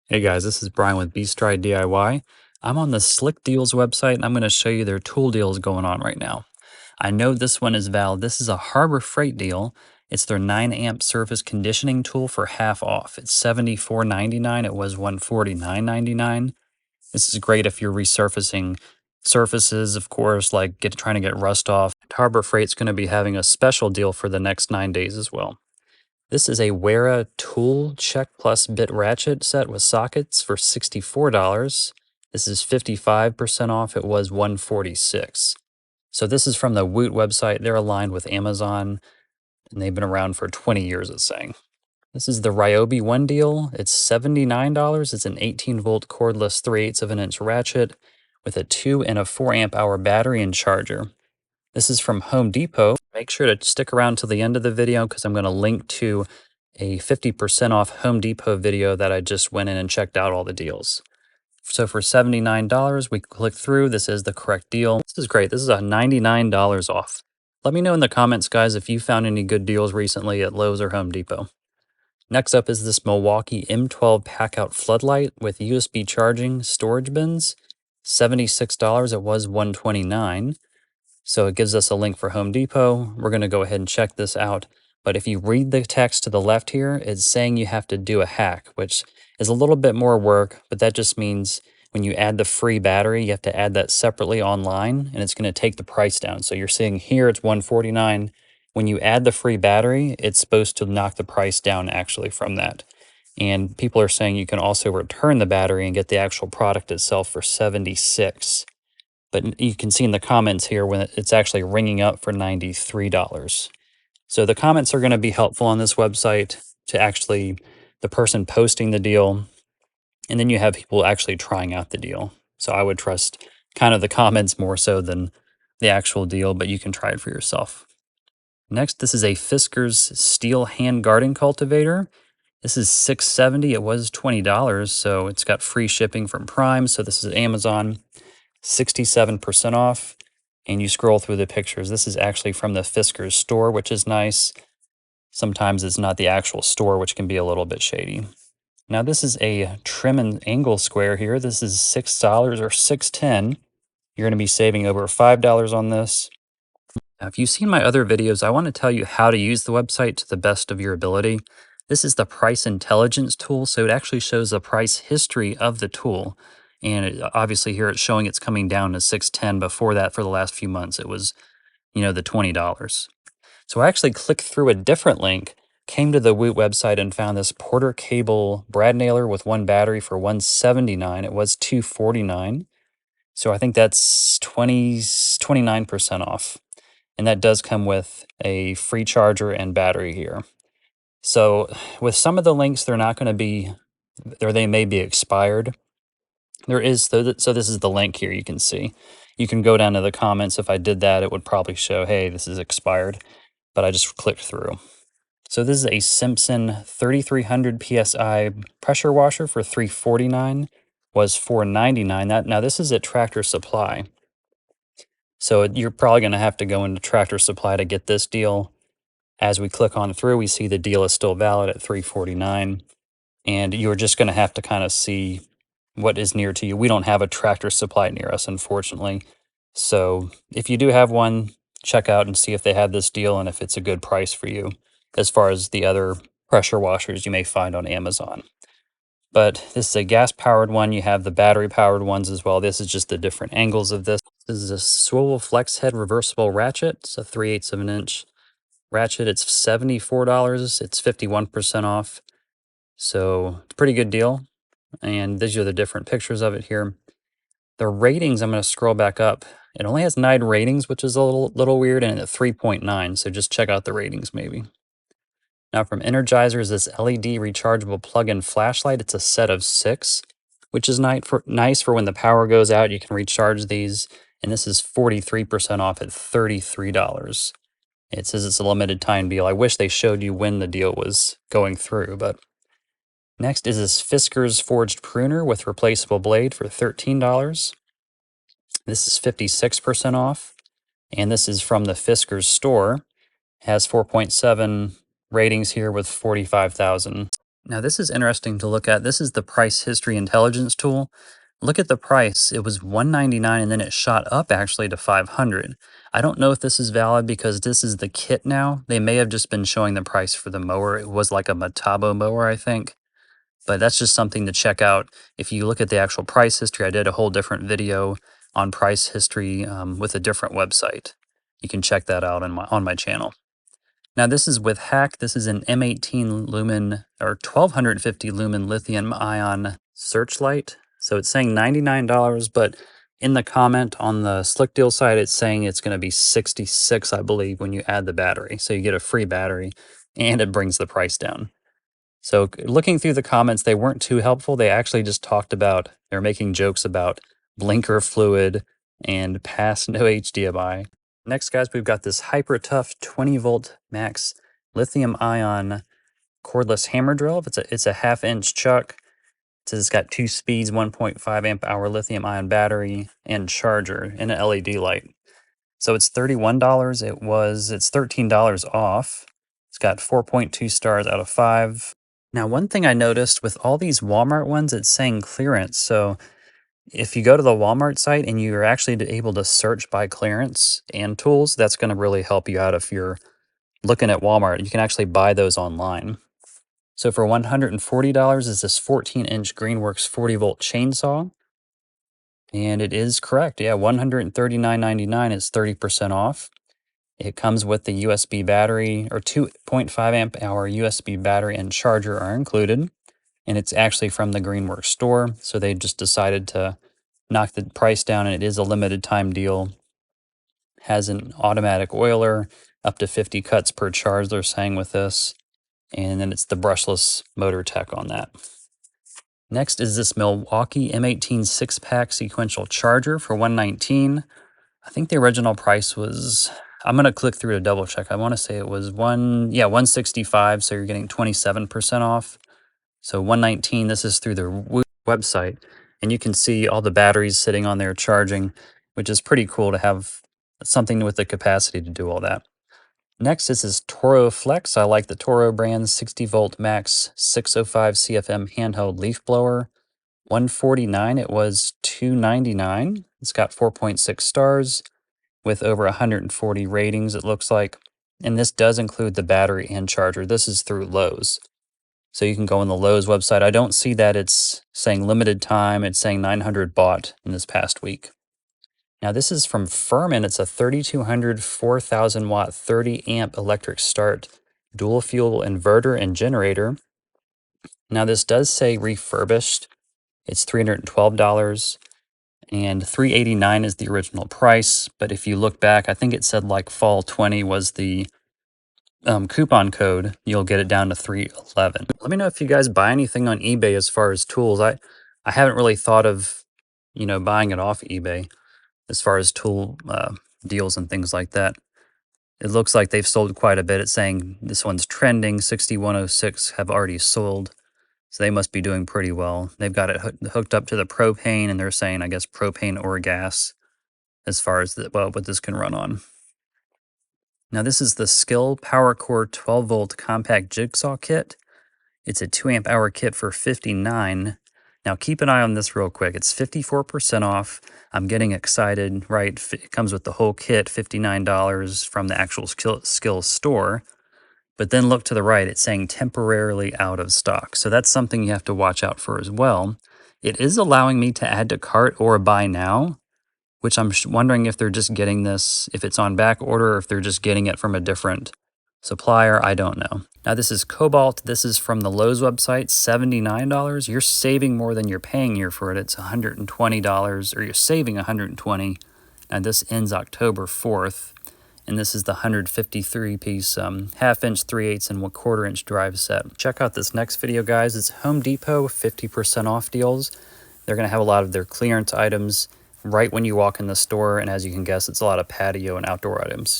Hey guys, this is Brian with Beastride DIY. I'm on the Slick Deals website and I'm going to show you their tool deals going on right now. I know this one is valid. This is a Harbor Freight deal. It's their 9 amp surface conditioning tool for half off. It's $74.99. It was $149.99. This is great if you're resurfacing surfaces, of course, like trying to get rust off. Harbor Freight's going to be having a special deal for the next 9 days as well. This is a Wera Tool Check Plus bit ratchet set with sockets for $64. This is 55% off. It was $146. So this is from the Woot website. They're aligned with Amazon, and they've been around for 20 years, it's saying. This is the Ryobi One deal. It's $79. It's an 18-volt cordless 3/8 of an inch ratchet with a 2 and a 4 amp hour battery and charger. This is from Home Depot. Make sure to stick around till the end of the video because I'm going to link to a 50% off Home Depot video that I just went in and checked out all the deals. So for $79, we click through. This is the correct deal. This is great. This is a $99 off. Let me know in the comments, guys, if you found any good deals recently at Lowe's or Home Depot. Next up is this Milwaukee M12 Packout Floodlight with USB charging storage bins. $76. It was $129. So it gives us a link for Home Depot. We're going to go ahead and check this out. But if you read the text to the left here, it's saying you have to do a hack, which is a little bit more work, but that just means when you add the free battery, you have to add that separately online, and it's going to take the price down. So you're seeing here it's $149. When you add the free battery, it's supposed to knock the price down actually from that. And people are saying you can also return the battery and get the actual product itself for $76. But you can see in the comments here when it's actually ringing up for $93. So the comments are going to be helpful on this website to actually the person posting the deal. And then you have people actually trying out the deal. So I would trust kind of the comments more so than the actual deal, but you can try it for yourself. Next, this is a Fiskars steel hand garden cultivator. This is $6.70. It was $20, so it's got free shipping from Prime. So this is Amazon. 67% off, and you scroll through the pictures. This is actually from the Fiskars store, which is nice. Sometimes it's not the actual store, which can be a little bit shady. Now this is a trim and angle square here. This is $6 or $6.10. You're going to be saving over $5 on this. Now, if you've seen my other videos, I want to tell you how to use the website to the best of your ability. This is the price intelligence tool, so it actually shows the price history of the tool. And obviously here it's showing it's coming down to $6.10. Before that, for the last few months, it was, the $20. So I actually clicked through a different link, came to the Woot website and found this Porter Cable brad nailer with one battery for $179. It was $249. So I think that's 29% off. And that does come with a free charger and battery here. So with some of the links, they're not going to be, or they may be expired. There is, so this is the link here you can see. You can go down to the comments. If I did that, it would probably show, hey, this is expired. But I just clicked through. So this is a Simpson 3300 PSI pressure washer for $349. Was $499. Now this is at Tractor Supply. So you're probably going to have to go into Tractor Supply to get this deal. As we click on through, we see the deal is still valid at $349. And you're just going to have to kind of see what is near to you. We don't have a Tractor Supply near us, unfortunately. So if you do have one, check out and see if they have this deal and if it's a good price for you as far as the other pressure washers you may find on Amazon. But this is a gas-powered one. You have the battery-powered ones as well. This is just the different angles of this. This is a swivel flex head reversible ratchet. It's a 3/8 of an inch ratchet. It's $74. It's 51% off. So it's a pretty good deal. And these are the different pictures of it here. The ratings, I'm going to scroll back up. It only has 9 ratings, which is a little weird, and at 3.9. So just check out the ratings maybe. Now from Energizer is this LED rechargeable plug-in flashlight. It's a set of 6, which is nice for when the power goes out. You can recharge these, and this is 43% off at $33. It says it's a limited time deal. I wish they showed you when the deal was going through, but next is this Fiskars forged pruner with replaceable blade for $13. This is 56% off, and this is from the Fiskars store. It has 4.7 ratings here with 45,000. Now this is interesting to look at. This is the price history intelligence tool. Look at the price. It was $199 and then it shot up actually to $500. I don't know if this is valid because this is the kit now. They may have just been showing the price for the mower. It was like a Metabo mower, I think. But that's just something to check out. If you look at the actual price history, I did a whole different video on price history with a different website. You can check that out on my channel. Now this is with Hack. This is an M18 lumen or 1250 lumen lithium ion searchlight. So it's saying $99, but in the comment on the Slick Deal site, it's saying it's going to be $66, I believe, when you add the battery. So you get a free battery and it brings the price down. So looking through the comments, they weren't too helpful. They actually just talked about, they're making jokes about blinker fluid and past no HDMI. Next, guys, we've got this Hyper Tough 20 volt max lithium ion cordless hammer drill. It's a half-inch chuck. It says it's got 2 speeds, 1.5 amp hour lithium ion battery and charger and an LED light. So it's $31. It's $13 off. It's got 4.2 stars out of 5. Now, one thing I noticed with all these Walmart ones, it's saying clearance. So if you go to the Walmart site and you're actually able to search by clearance and tools, that's going to really help you out if you're looking at Walmart. You can actually buy those online. So for $140 is this 14-inch Greenworks 40-volt chainsaw. And it is correct. Yeah, $139.99 is 30% off. It comes with the USB battery, or 2.5 amp hour USB battery and charger are included. And it's actually from the Greenworks store. So they just decided to knock the price down, and it is a limited time deal. Has an automatic oiler, up to 50 cuts per charge, they're saying with this. And then it's the brushless motor tech on that. Next is this Milwaukee M18 6-pack sequential charger for $119. I think the original price was, I'm going to click through to double check. I want to say it was $165, so you're getting 27% off. So $119, this is through the website, and you can see all the batteries sitting on there charging, which is pretty cool to have something with the capacity to do all that. Next is this Toro Flex. I like the Toro brand 60 volt max 605 CFM handheld leaf blower. $149, it was $299. It's got 4.6 stars with over 140 ratings, it looks like. And this does include the battery and charger. This is through Lowe's. So you can go on the Lowe's website. I don't see that it's saying limited time. It's saying 900 bought in this past week. Now this is from Furman. It's a 3200 4000 watt 30 amp electric start dual fuel inverter and generator. Now this does say refurbished. It's $312 and $389 is the original price. But if you look back, I think it said like fall 20 was the coupon code. You'll get it down to $311. Let me know if you guys buy anything on eBay as far as tools. I haven't really thought of, buying it off eBay as far as tool deals and things like that. It looks like they've sold quite a bit. It's saying this one's trending. 6106 have already sold. So they must be doing pretty well. They've got it hooked up to the propane, and they're saying, I guess, propane or gas as far as what this can run on. Now this is the Skill Power Core 12 volt compact jigsaw kit. It's a 2 amp hour kit for $59. Now keep an eye on this real quick. It's 54% off. I'm getting excited, right? It comes with the whole kit, $59 from the actual Skill store. But then look to the right, it's saying temporarily out of stock. So that's something you have to watch out for as well. It is allowing me to add to cart or buy now, which I'm wondering if they're just getting this, if it's on back order or if they're just getting it from a different supplier. I don't know. Now this is Cobalt. This is from the Lowe's website, $79. You're saving more than you're paying here for it. It's $120, or you're saving $120. And this ends October 4th. And this is the 153-piece half-inch, 3/8, and 1/4-inch drive set. Check out this next video, guys. It's Home Depot 50% off deals. They're going to have a lot of their clearance items right when you walk in the store. And as you can guess, it's a lot of patio and outdoor items.